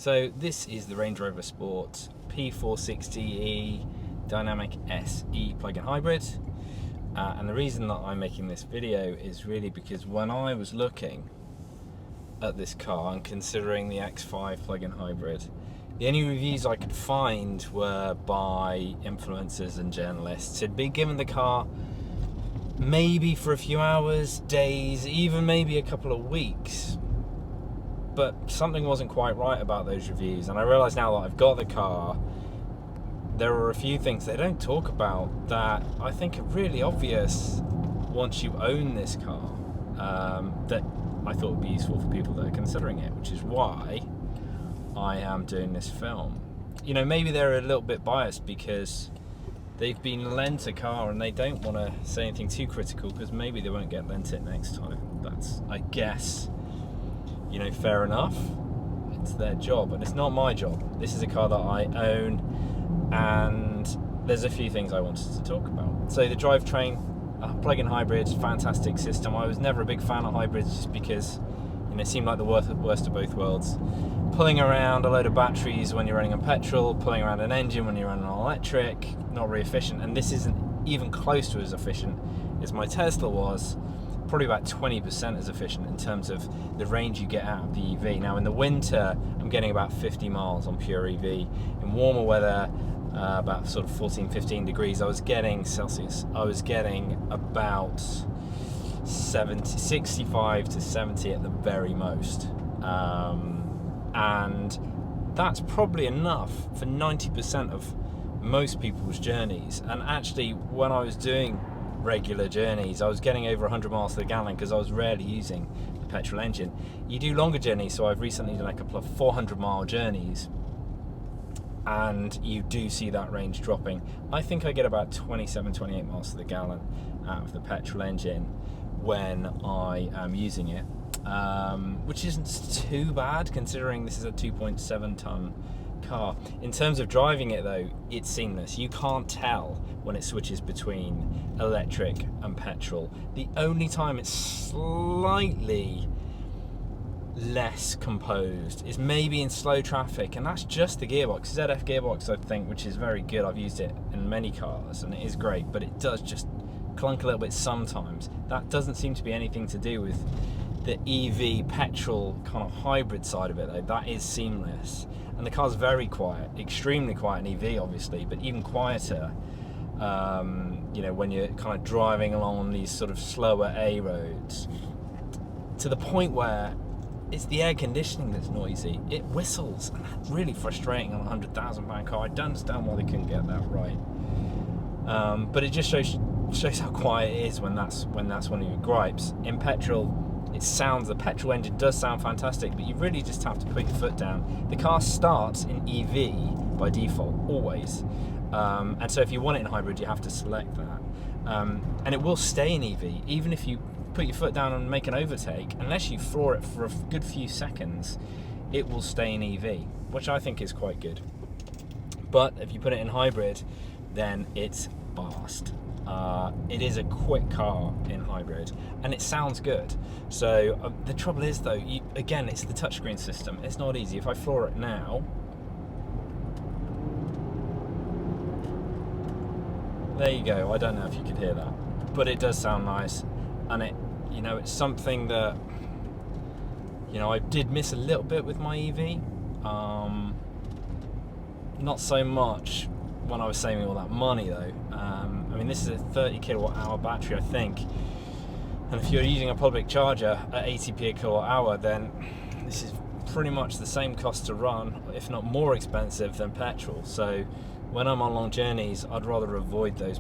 So this is the Range Rover Sport P460e Dynamic SE plug-in hybrid, and the reason that I'm making this video is really because when I was looking at this car and considering the X5 plug-in hybrid, the only reviews I could find were by influencers and journalists who'd been given the car maybe for a few hours, days, even maybe a couple of weeks. But something wasn't quite right about those reviews, and I realise now that I've got the car, there are a few things they don't talk about that I think are really obvious once you own this car, that I thought would be useful for people that are considering it, which is why I am doing this film. You know, maybe they're a little bit biased because they've been lent a car and they don't want to say anything too critical because maybe they won't get lent it next time. That's, I guess, you know, fair enough. It's their job, and it's not my job. This is a car that I own, and there's a few things I wanted to talk about. So the drivetrain, plug-in hybrid, fantastic system. I was never a big fan of hybrids just because, you know, it seemed like the worst of both worlds. Pulling around a load of batteries when you're running on petrol, pulling around an engine when you're running on electric, not very efficient. And this isn't even close to as efficient as my Tesla was. Probably about 20% as efficient in terms of the range you get out of the EV. Now in the winter, I'm getting about 50 miles on pure EV. In warmer weather, about sort of 14, 15 degrees, I was getting Celsius. I was getting about 65 to 70 at the very most. And that's probably enough for 90% of most people's journeys. And actually, when I was doing regular journeys, I was getting over 100 miles to the gallon because I was rarely using the petrol engine. You do longer journeys, so I've recently done a couple of 400-mile journeys, and you do see that range dropping. I think I get about 27, 28 miles to the gallon out of the petrol engine when I am using it, which isn't too bad considering this is a 2.7 ton car. In terms of driving it though, it's seamless. You can't tell when it switches between electric and petrol. The only time it's slightly less composed is maybe in slow traffic, and that's just the gearbox. ZF gearbox, I think, which is very good. I've used it in many cars and it is great, but it does just clunk a little bit sometimes. That doesn't seem to be anything to do with the EV petrol kind of hybrid side of it though. That is seamless, and the car's very quiet, extremely quiet in EV obviously, but even quieter you know, when you're kind of driving along on these sort of slower A roads, to the point where it's the air conditioning that's noisy. It whistles, and that's really frustrating on a £100,000 car. I don't understand why they couldn't get that right, but it just shows how quiet it is when that's one of your gripes. In petrol, the petrol engine does sound fantastic, but you really just have to put your foot down. The car starts in EV by default, always. And so if you want it in hybrid, you have to select that. And it will stay in EV, even if you put your foot down and make an overtake. Unless you floor it for a good few seconds, it will stay in EV, which I think is quite good. But if you put it in hybrid, then it's fast. It is a quick car in hybrid, and it sounds good. So the trouble is though, again, it's the touchscreen system. It's not easy. If I floor it now, there you go. I don't know if you could hear that, but it does sound nice, and it, you know, it's something that, you know, I did miss a little bit with my EV. Not so much when I was saving all that money though. I mean, this is a 30 kilowatt hour battery, I think, and if you're using a public charger at 80p a kilowatt hour, then this is pretty much the same cost to run, if not more expensive than petrol. So when I'm on long journeys, I'd rather avoid those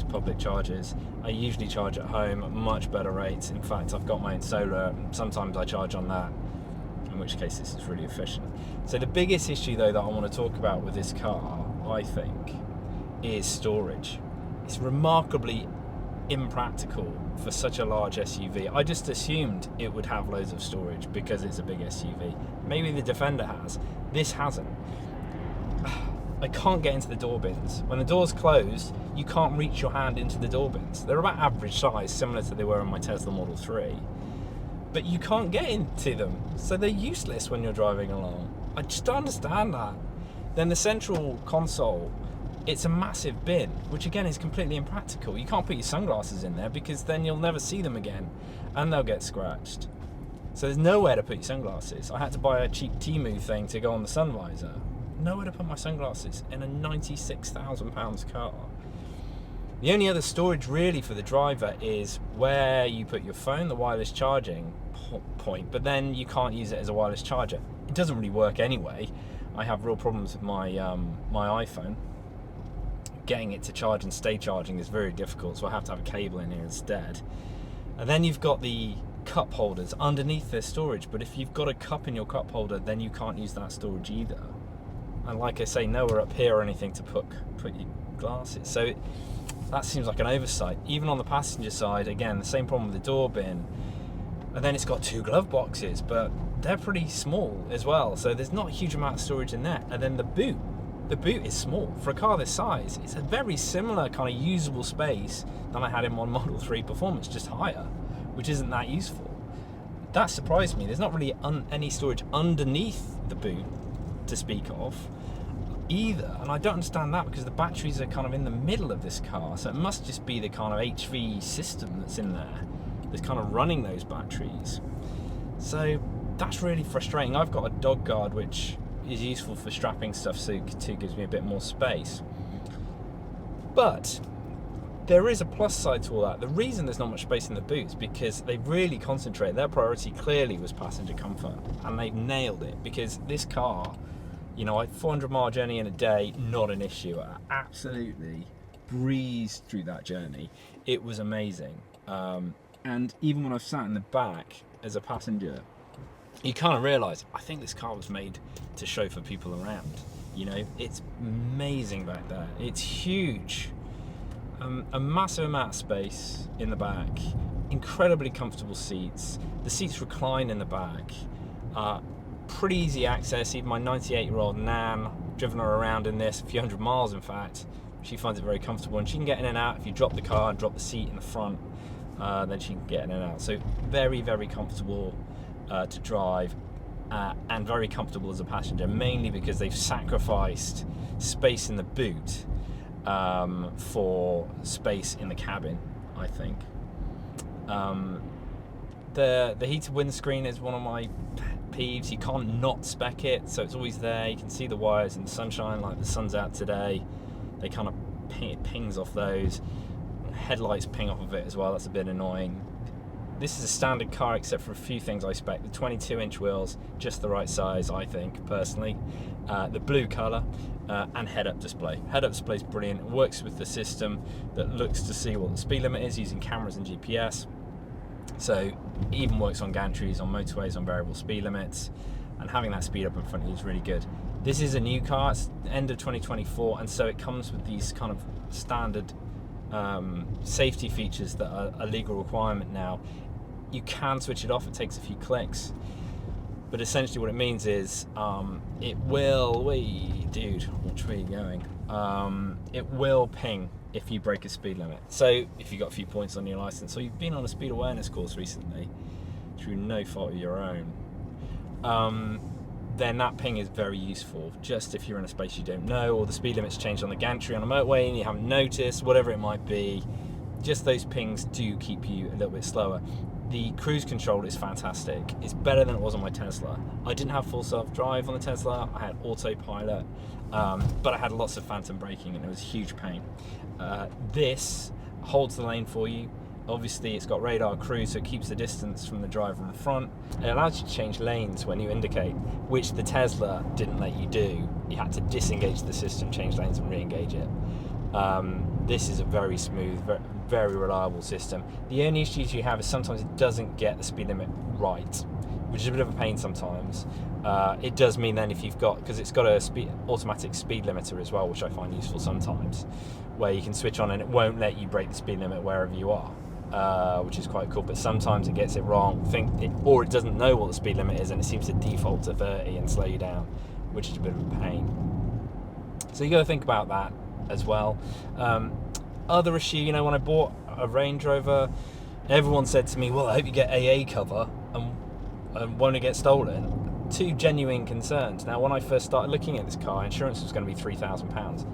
public chargers. I usually charge at home at much better rates. In fact, I've got my own solar, sometimes I charge on that, in which case this is really efficient. So the biggest issue though that I want to talk about with this car, I think, is storage. It's remarkably impractical for such a large SUV. I just assumed it would have loads of storage because it's a big SUV. Maybe the Defender has. This hasn't. I can't get into the door bins. When the door's closed, you can't reach your hand into the door bins. They're about average size, similar to they were in my Tesla Model 3. But you can't get into them, so they're useless when you're driving along. I just don't understand that. Then the central console, it's a massive bin, which again is completely impractical. You can't put your sunglasses in there because then you'll never see them again and they'll get scratched. So there's nowhere to put your sunglasses. I had to buy a cheap Temu thing to go on the sun visor. Nowhere to put my sunglasses in a £96,000 car. The only other storage really for the driver is where you put your phone, the wireless charging point, but then you can't use it as a wireless charger. It doesn't really work anyway. I have real problems with my my iPhone. Getting it to charge and stay charging is very difficult, so I have to have a cable in here instead. And then you've got the cup holders underneath their storage, but if you've got a cup in your cup holder, then you can't use that storage either. And like I say, nowhere up here or anything to put your glasses. So that seems like an oversight. Even on the passenger side, again, the same problem with the door bin. And then it's got 2 glove boxes, but they're pretty small as well, so there's not a huge amount of storage in there. And then the boot is small. For a car this size, it's a very similar kind of usable space than I had in my Model 3 Performance, just higher, which isn't that useful. That surprised me. There's not really any storage underneath the boot to speak of either, and I don't understand that because the batteries are kind of in the middle of this car, so it must just be the kind of HV system that's in there that's kind of running those batteries. So that's really frustrating. I've got a dog guard which is useful for strapping stuff, so it too gives me a bit more space. But there is a plus side to all that. The reason there's not much space in the boot is because they really concentrate. Their priority clearly was passenger comfort, and they've nailed it, because this car, you know, a 400-mile journey in a day, not an issue. I absolutely breezed through that journey. It was amazing. And even when I've sat in the back as a passenger, you kind of realise, I think this car was made to chauffeur people around. You know, it's amazing back there. It's huge. A massive amount of space in the back, incredibly comfortable seats. The seats recline in the back. Pretty easy access. Even my 98-year-old Nan, driven her around in this a few hundred miles, in fact, she finds it very comfortable, and she can get in and out. If you drop the car and drop the seat in the front, then she can get in and out. So very, very comfortable to drive, and very comfortable as a passenger, mainly because they've sacrificed space in the boot for space in the cabin, I think. The heated windscreen is one of my peeves. You can't not spec it, so it's always there. You can see the wires in the sunshine, like the sun's out today. They kind of pings off those. Headlights ping off of it as well. That's a bit annoying. This is a standard car except for a few things I spec. The 22-inch wheels, just the right size, I think, personally. The blue colour, and head-up display. Head-up display is brilliant. It works with the system that looks to see what the speed limit is using cameras and GPS. So it even works on gantries, on motorways, on variable speed limits. And having that speed up in front of you is really good. This is a new car. It's the end of 2024, and so it comes with these kind of standard safety features that are a legal requirement now. You can switch it off. It takes a few clicks, but essentially what it means is it will, dude, which way are you going? It will ping if you break a speed limit. So if you've got a few points on your license, or you've been on a speed awareness course recently through no fault of your own, then that ping is very useful, just if you're in a space you don't know, or the speed limit's changed on the gantry on a motorway and you haven't noticed, whatever it might be. Just those pings do keep you a little bit slower. The cruise control is fantastic. It's better than it was on my Tesla. I didn't have full self-drive on the Tesla. I had autopilot, but I had lots of phantom braking, and it was a huge pain. This holds the lane for you. Obviously, it's got radar cruise, so it keeps the distance from the driver in the front. It allows you to change lanes when you indicate, which the Tesla didn't let you do. You had to disengage the system, change lanes, and re-engage it. This is a very smooth, very reliable system. The only issues you have is sometimes it doesn't get the speed limit right, which is a bit of a pain sometimes. It does mean then if you've got, because it's got a automatic speed limiter as well, which I find useful sometimes, where you can switch on and it won't let you break the speed limit wherever you are, which is quite cool. But sometimes it gets it wrong, or it doesn't know what the speed limit is, and it seems to default to 30 and slow you down, which is a bit of a pain. So you got to think about that as well. Other issue, you know, when I bought a Range Rover, everyone said to me, well, I hope you get AA cover and won't it get stolen? two genuine concerns. Now, when I first started looking at this car, insurance was going to be £3,000.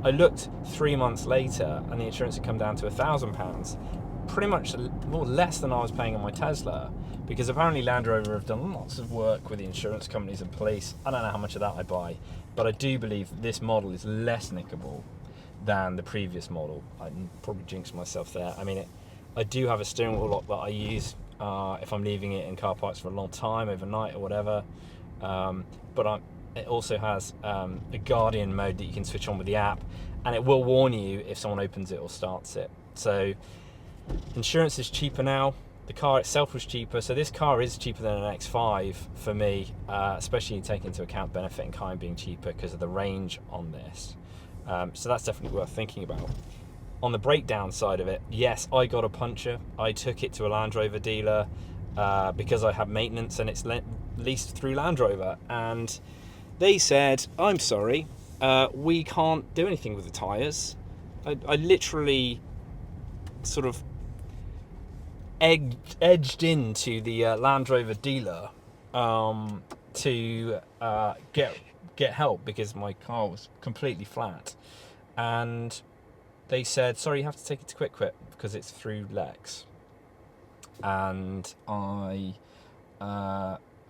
I looked 3 months later, and the insurance had come down to £1,000, pretty much more less than I was paying on my Tesla, because apparently Land Rover have done lots of work with the insurance companies and police. I don't know how much of that I buy, but I do believe this model is less nickable than the previous model. I probably jinxed myself there. I mean, I do have a steering wheel lock that I use if I'm leaving it in car parks for a long time, overnight or whatever. But it also has a Guardian mode that you can switch on with the app, and it will warn you if someone opens it or starts it. So insurance is cheaper now. The car itself was cheaper, so this car is cheaper than an X5 for me, especially taking into account benefit in kind being cheaper because of the range on this. So that's definitely worth thinking about. On the breakdown side of it, yes, I got a Puncture. I took it to a Land Rover dealer because I have maintenance and it's leased through Land Rover, and they said, I'm sorry, we can't do anything with the tyres. I literally sort of edged into the Land Rover dealer to get help because my car was completely flat, and they said, sorry, you have to take it to Quick Quit because it's through Lex. And I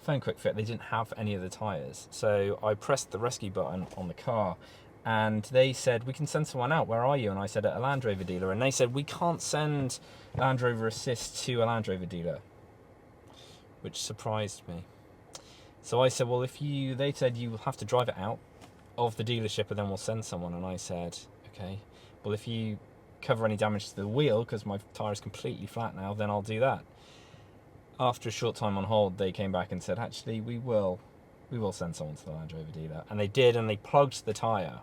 phoned Quick Fit. They didn't have any of the tyres, so I pressed the rescue button on the car, and they said, we can send someone out. Where are you? And I said, at a Land Rover dealer. And they said, we can't send Land Rover Assist to a Land Rover dealer, which surprised me. So I said, well, they said you will have to drive it out of the dealership and then we'll send someone. And I said, okay, well, if you cover any damage to the wheel, because my tyre is completely flat now, then I'll do that. After a short time on hold, they came back and said, actually, we will send someone to the Land Rover dealer. And they did, and they plugged the tyre.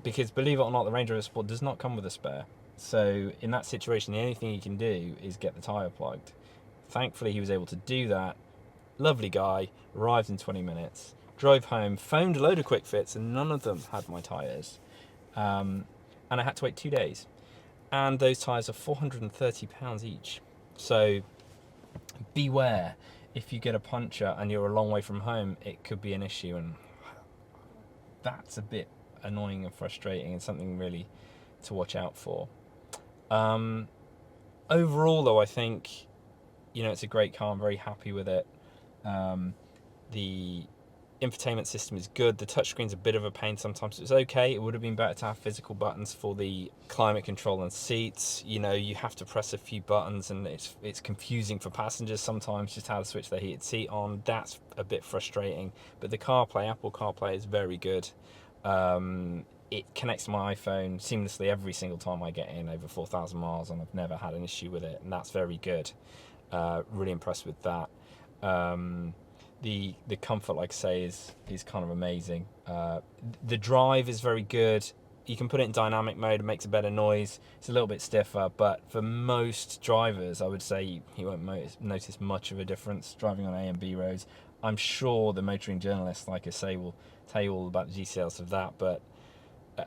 Because believe it or not, the Ranger Rover Sport does not come with a spare. So in that situation, the only thing you can do is get the tyre plugged. Thankfully, he was able to do that. Lovely guy, arrived in 20 minutes, drove home, phoned a load of Quick Fits, and none of them had my tyres. And I had to wait 2 days. And those tyres are £430 each. So beware, if you get a Puncture and you're a long way from home, it could be an issue, and that's a bit annoying and frustrating and something really to watch out for. Overall though, I think, it's a great car. I'm very happy with it. The infotainment system is good. The touchscreen's a bit of a pain sometimes. It's okay. It would have been better to have physical buttons for the climate control and seats. You have to press a few buttons, and it's confusing for passengers sometimes just how to switch their heated seat on. That's a bit frustrating. But the CarPlay, Apple CarPlay, is very good. It connects to my iPhone seamlessly every single time I get in, over 4,000 miles, and I've never had an issue with it, and that's very good. Really impressed with that. The comfort, like I say, is kind of amazing. The drive is very good. You can put it in dynamic mode, it makes a better noise. It's a little bit stiffer, but for most drivers, I would say you won't notice much of a difference driving on A and B roads. I'm sure the motoring journalists, like I say, will tell you all about the details of that, but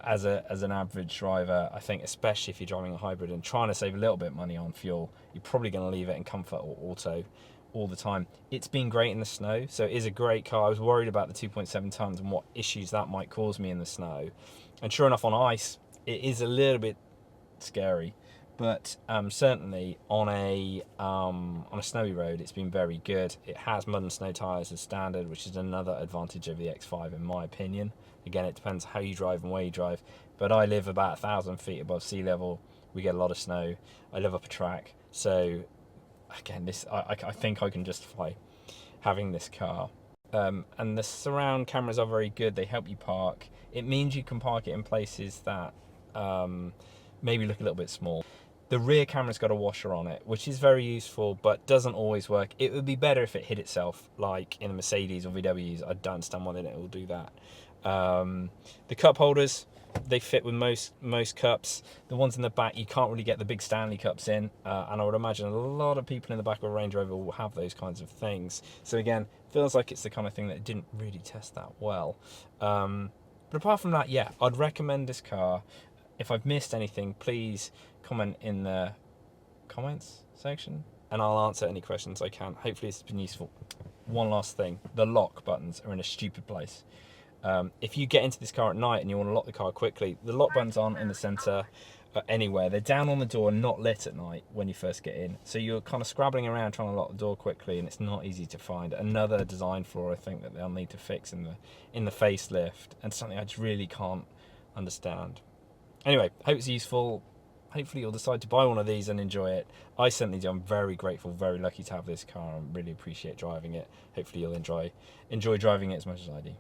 as an average driver, I think especially if you're driving a hybrid and trying to save a little bit of money on fuel, you're probably going to leave it in comfort or auto all the time. It's been great in the snow, so it is a great car. I was worried about the 2.7 tons and what issues that might cause me in the snow, and sure enough, on ice it is a little bit scary, but certainly on a snowy road it's been very good. It has mud and snow tyres as standard, which is another advantage over the X5 in my opinion. Again, it depends how you drive and where you drive, but I live about 1,000 feet above sea level. We get a lot of snow. I live up a track, so again, I think I can justify having this car. And the surround cameras are very good. They help you park. It means you can park it in places that maybe look a little bit small. The rear camera's got a washer on it, which is very useful, but doesn't always work. It would be better if it hid itself, like in the Mercedes or VWs. I don't understand why they don't do that. The cup holders, they fit with most cups. The ones in the back, you can't really get the big Stanley cups in, and I would imagine a lot of people in the back of a Range Rover will have those kinds of things. So again, feels like it's the kind of thing that didn't really test that well. But apart from that, yeah, I'd recommend this car. If I've missed anything, please comment in the comments section, and I'll answer any questions I can. Hopefully it's been useful. one last thing. The lock buttons are in a stupid place. If you get into this car at night and you want to lock the car quickly, the lock buttons aren't in the centre anywhere. They're down on the door and not lit at night when you first get in. So you're kind of scrabbling around trying to lock the door quickly, and it's not easy to find. Another design flaw I think that they'll need to fix in the facelift, and something I just really can't understand. Anyway, hope it's useful. Hopefully you'll decide to buy one of these and enjoy it. I certainly do. I'm very grateful, very lucky to have this car. I really appreciate driving it. Hopefully you'll enjoy driving it as much as I do.